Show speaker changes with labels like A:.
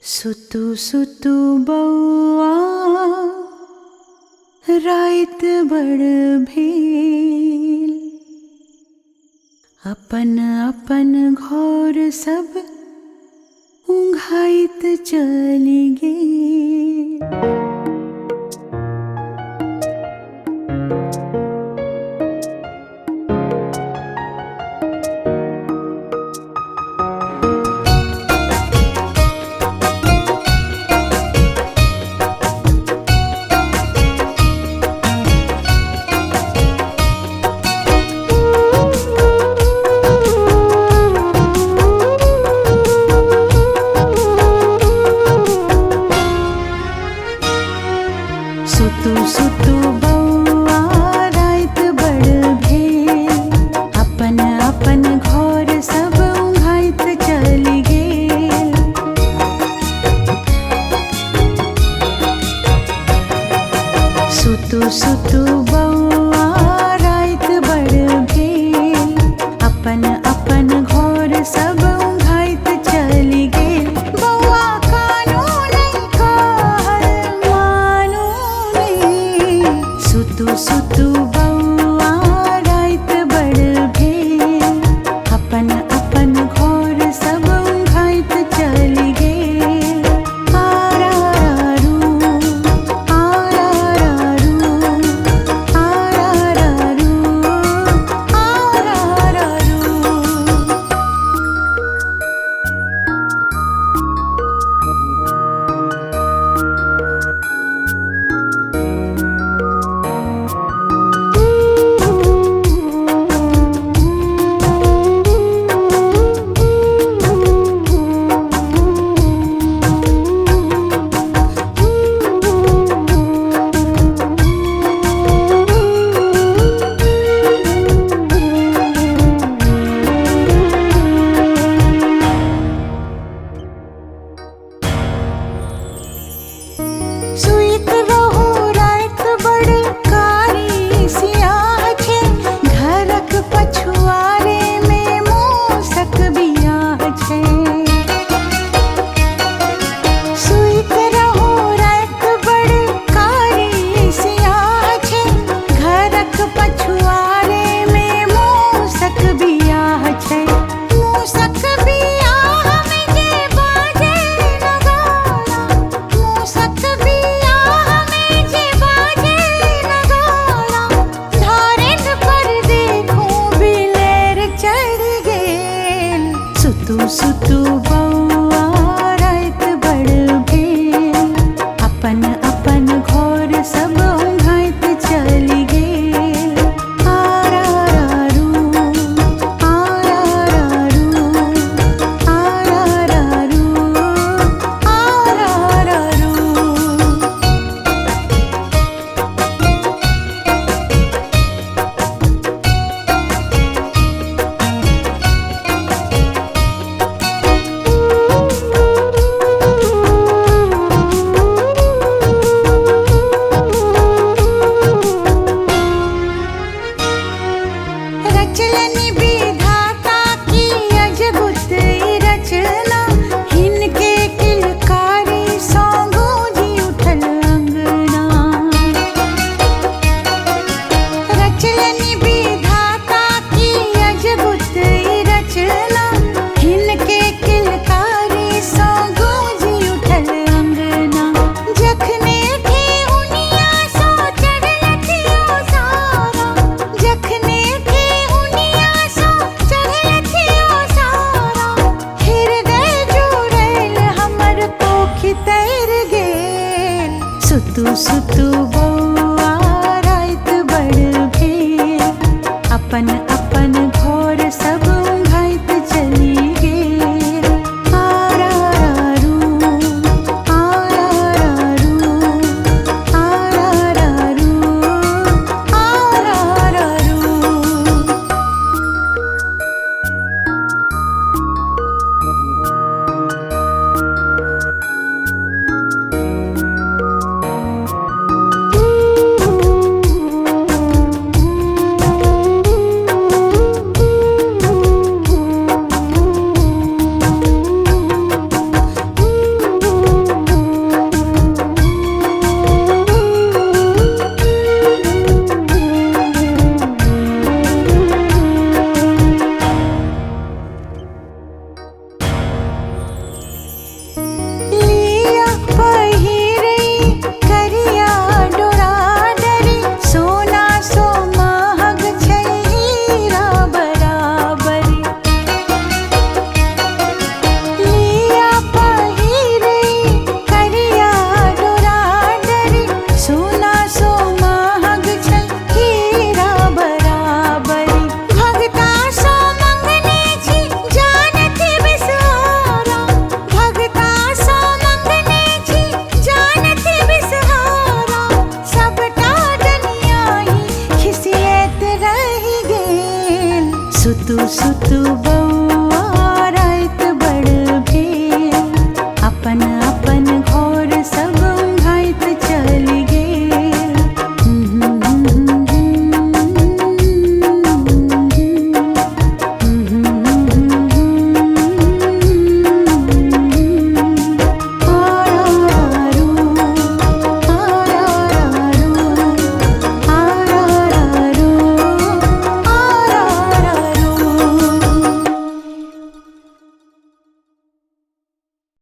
A: सुतु सुतु बौआ राइत बड़ भेल, अपन अपन घर सब उंघाइत चलि गेल। सुतु सुतु बौआ राइत बड़ भेल, अपन अपन घर सब उंघाइत चलि गेल। सुतु सुतु बौआ राइत बड़ भेल, अपन अपन घर सब उंघाइत चलि गेल। बौआ कानू नहीं कहल मानू नहीं, सुतु सुतु बौआ राइत बड़ भेल, अपन अपन घर सब उंघाइत चलि गेल। आरारू आरारू आरारू आरारू। सुइत रहू राइत बड़ कारी सियाह छे, घरक पछुआरे में मूसक बियाह छे। सुइत रहू राइत बड़ कारी सियाह छे, घरक पछुआरे में मूसक बियाह छे। मूसक बियाह में जे बाजे न गाना, मूसक बियाह में जे बाजे न गाना, धारेन पर देखूं बिलेर चढ़ गेल। सुतु सुतु